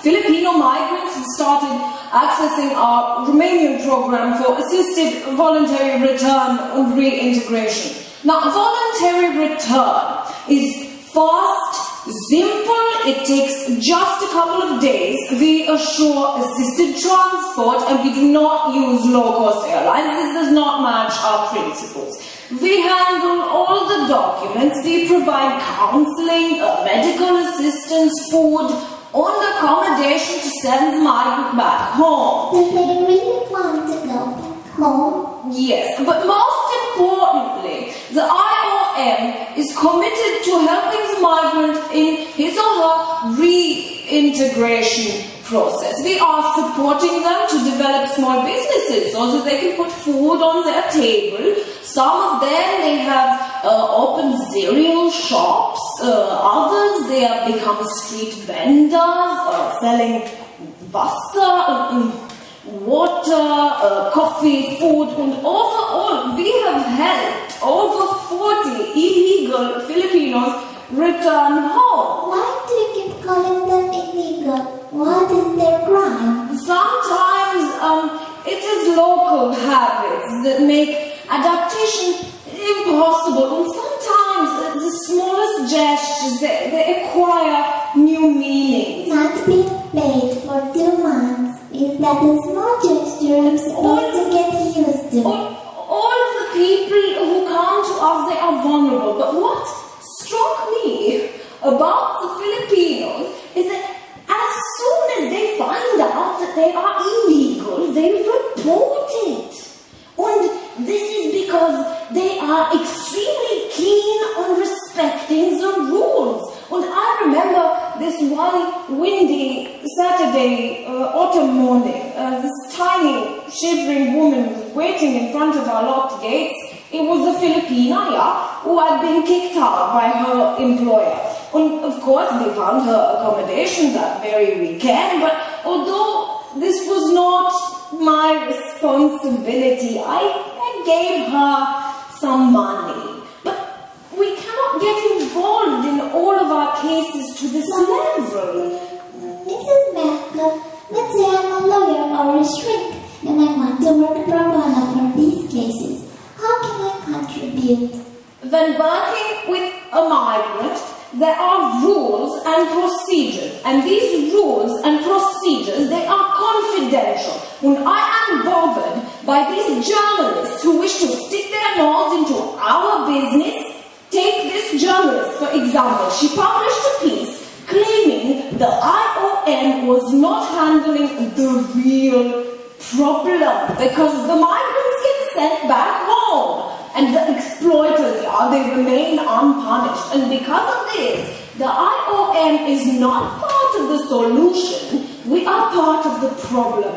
Filipino migrants have started accessing our Romanian program for assisted voluntary return and reintegration. Now, voluntary return is fast, simple, it takes just a couple of days. We assure assisted transport and we do not use low-cost airlines. This does not match our principles. We handle all the documents, we provide counseling, medical assistance, food, and accommodation to send the migrant back home. Do they really want to go home? Yes, but most importantly, the IOM is committed to helping the migrant in his or her reintegration process. We are supporting them to develop small businesses so that they can put food on their table. Some of them, they have opened cereal shops. Others, they have become street vendors, selling Wasser, water, coffee, food, and overall, we have helped over 40 illegal Filipinos return home. Why do you keep calling them illegal? What is their crime? Sometimes it is local habits that make adaptation impossible, and sometimes the smallest gestures, they acquire new meanings. Not being paid for 2 months, is that a small gesture I'm supposed to get used to? All of the people who come to us, they are vulnerable, but what struck me about the Filipinos is that as soon as they find out that they are illegal, they report it. And are extremely keen on respecting the rules. And I remember this one windy Saturday autumn morning, this tiny shivering woman was waiting in front of our locked gates. It was a Filipino, who had been kicked out by her employer. And of course, they found her accommodation that very weekend, but although this was not my responsibility, I gave her some money. But we cannot get involved in all of our cases to this level. Mrs. Merkel, let's say I'm a lawyer or a shrink, and I want to work pro bono for these cases. How can I contribute? When working with a migrant, there are rules and procedures, and these rules and procedures, they are confidential. When I am bothered by these journalists who wish to stick their nose into our business, take this journalist, for example. She published a piece claiming the IOM was not handling the real problem because the migrants get sent back home. And the exploiters, they remain unpunished. And because of this, the IOM is not part of the solution. We are part of the problem.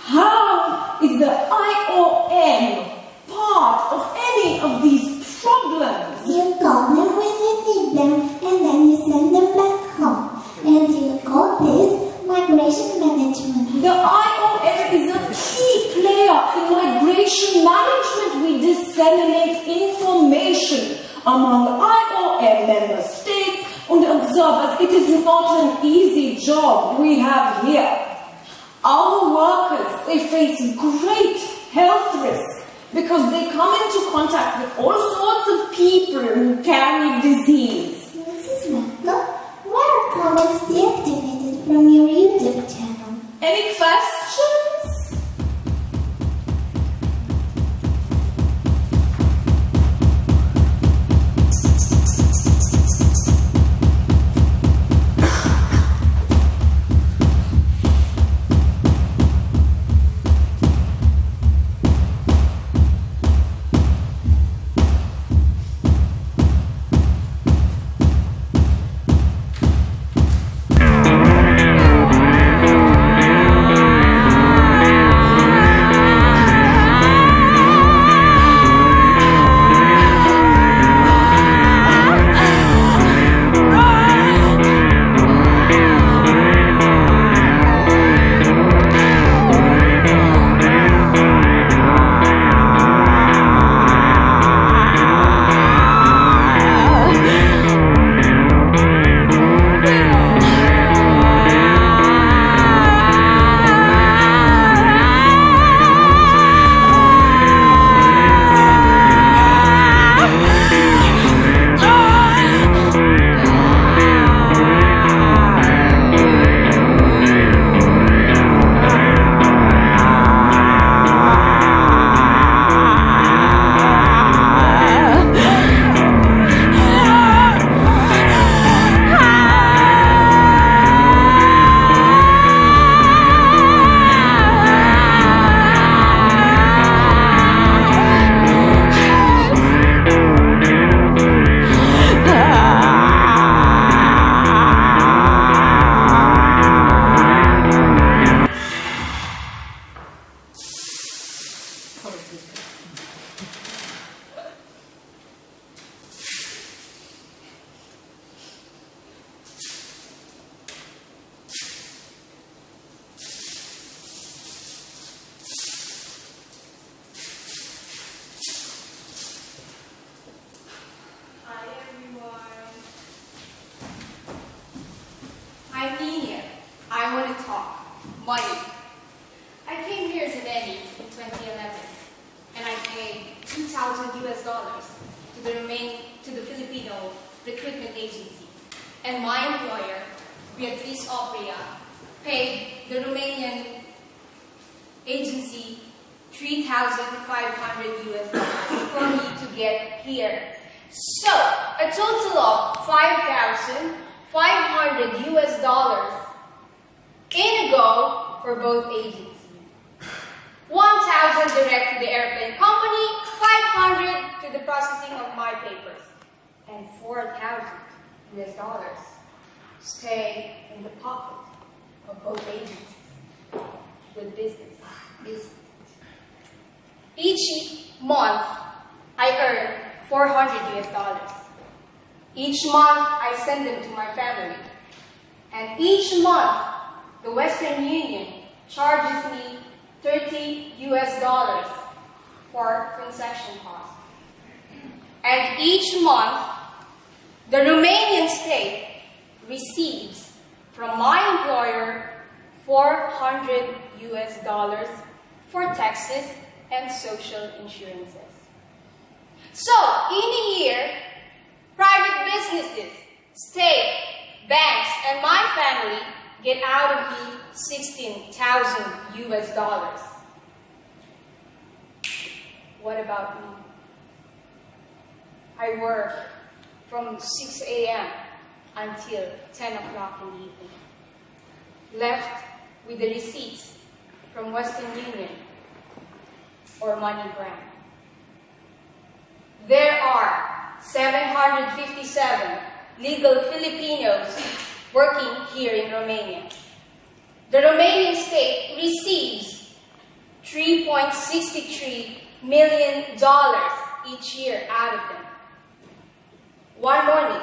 How is the IOM part of any of these problems? You call them when you need them, and then you send them back home. And you call this migration management. The IOM is a key player in migration management. We disseminate information among IOM member states and observers. It is not an easy job we have here. Our workers, they face great health risk because they come into contact with all sorts of people who carry disease. Mrs. Merkel, why are comments deactivated from your YouTube channel? Any questions? money. I came here as a nanny in 2011, and I paid $2,000 to the Filipino recruitment agency. And my employer, Beatrice Opria, paid the Romanian agency $3,500 for me to get here. So, a total of $5,500 in a go for both agencies. $1,000 direct to the airplane company, $500 to to the processing of my papers, and $4,000 stay in the pocket of both agencies. Good business, isn't it? Each month, I earn $400. Each month, I send them to my family. And each month, the Western Union charges me $30 for transaction costs. And each month, the Romanian state receives from my employer $400 for taxes and social insurances. So, in a year, private businesses, state, banks, and my family get out of me $16,000. What about me? I work from 6 a.m. until 10 o'clock in the evening. Left with the receipts from Western Union or MoneyGram. There are 757 legal Filipinos working here in Romania. The Romanian state receives $3.63 million each year out of them. One morning,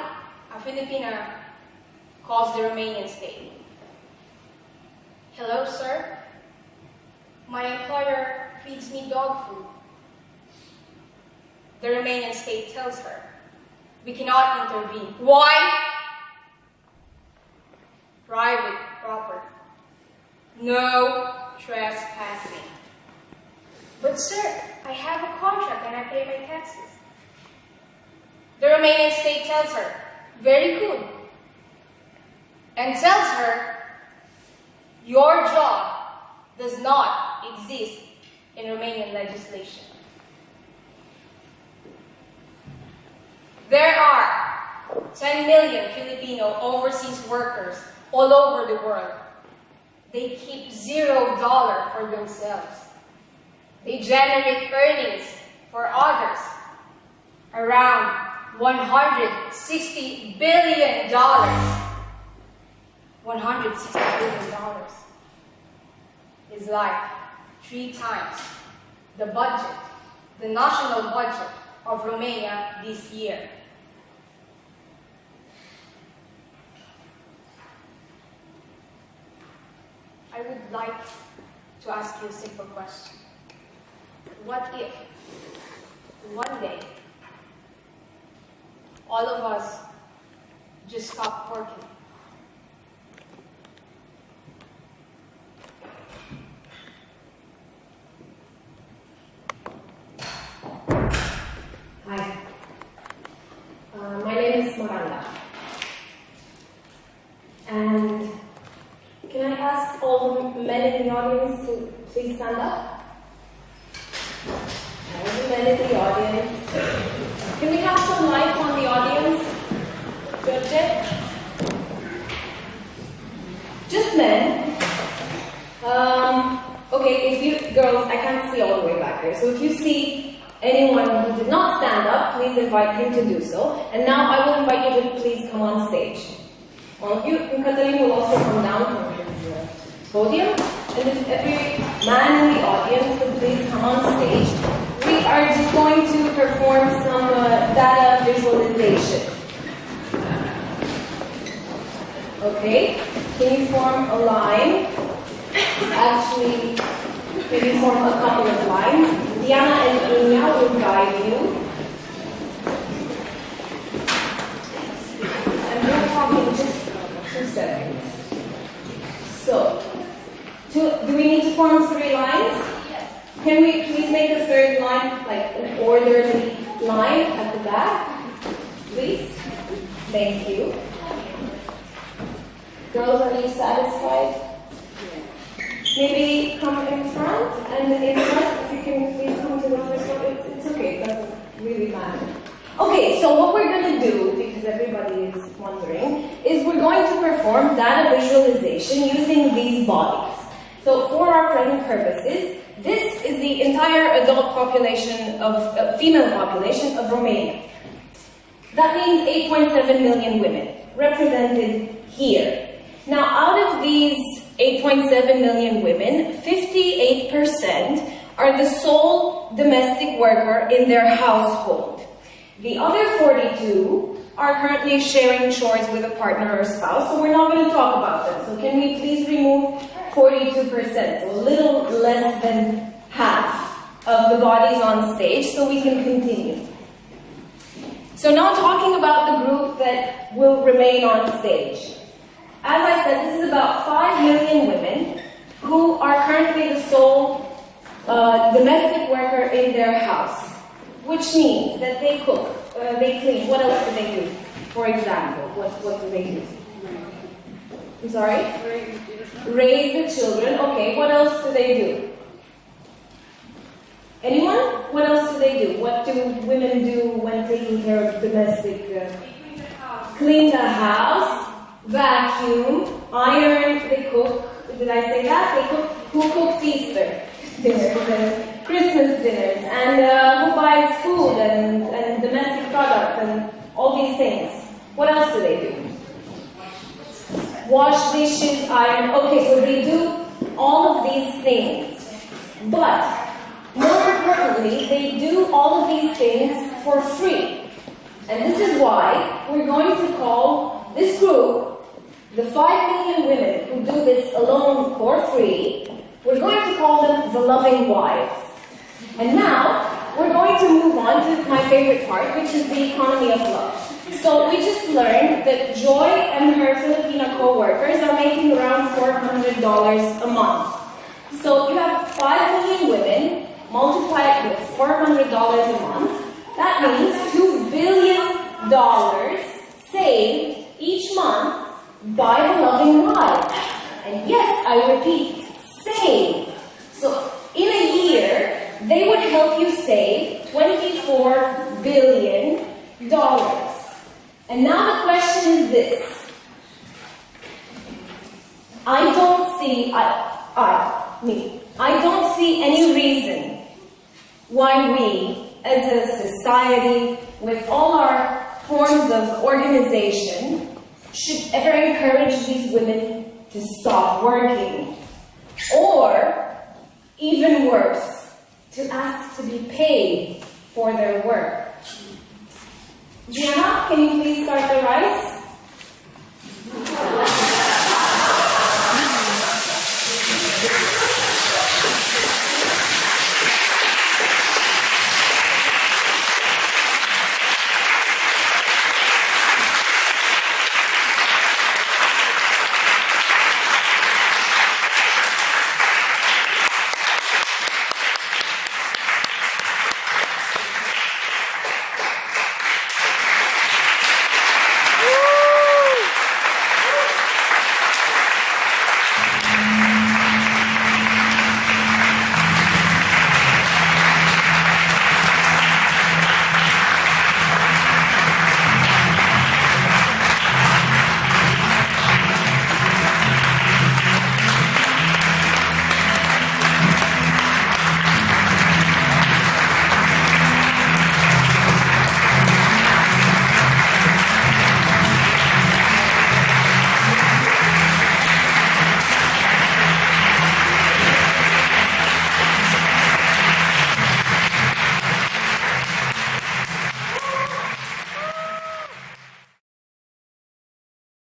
a Filipino calls the Romanian state. Hello, sir. My employer feeds me dog food. The Romanian state tells her, we cannot intervene. Why? Private property. No trespassing. But sir, I have a contract and I pay my taxes. The Romanian state tells her, very good. And tells her, your job does not exist in Romanian legislation. There are 10 million Filipino overseas workers all over the world. They keep $0 for themselves. They generate earnings for others around $160 billion. $160 billion is like 3 times the budget, the national budget of Romania this year. I would like to ask you a simple question. What if one day all of us just stop working? Hi, my name is Smaranda. And can I ask all the men in the audience to please stand up? All the men in the audience. Can we have some lights on the audience? Good. Just men. Okay, if you girls, I can't see all the way back there. So if you see anyone who did not stand up, please invite him to do so. And now I will invite you to please come on stage. All of you, and Cătălin will also come down from his podium. And if every man in the audience could please come on stage, we are just going to perform some data visualization. Okay, can you form a line? Actually, maybe form a couple of lines. Diana and YNIA will guide you. And we're talking just 2 seconds. So, do we need to form 3 lines? Yes. Can we please make a 3rd line, like an orderly line at the back? Please? Thank you. Girls, are you satisfied? Maybe come in front, and in front, if you can please come to the first one. It's okay, it doesn't really matter. Okay, so what we're going to do, because everybody is wondering, is we're going to perform data visualization using these bodies. So for our present purposes, this is the entire adult population of, female population of Romania. That means 8.7 million women represented here. Now, out of these 8.7 million women, 58% are the sole domestic worker in their household. The other 42 are currently sharing chores with a partner or spouse, so we're not going to talk about them. So can we please remove 42%, so a little less than half of the bodies on stage, so we can continue. So now talking about the group that will remain on stage. As I said, this is about 5 million women who are currently the sole domestic worker in their house, which means that they cook, they clean. What else do they do? For example, what do they do? I'm sorry? Raise the children. Okay, what else do they do? Anyone? What else do they do? What do women do when taking care of domestic? Clean the house, vacuum, iron, they cook. Did I say that? They cook. Who cooks Easter dinners and Christmas dinners? And who buys food and domestic products and all these things? What else do they do? Wash dishes, iron. Okay, so they do all of these things. But more importantly, they do all of these things for free. And this is why we're going to call this group, the 5 million women who do this alone for free, we're going to call them the loving wives. And now, we're going to move on to my favorite part, which is the economy of love. So we just learned that Joy and her Filipino co-workers are making around $400 a month. So you have 5 million women, multiply it with $400 a month. That means $2 billion saved each month by the loving wife. And yes, I repeat, saved. So in a year, they would help you save $24 billion. And now the question is this. I don't see any reason why we, as a society, with all our forms of organization, should ever encourage these women to stop working. Or, even worse, to ask to be paid for their work. Diana, can you please start the rice?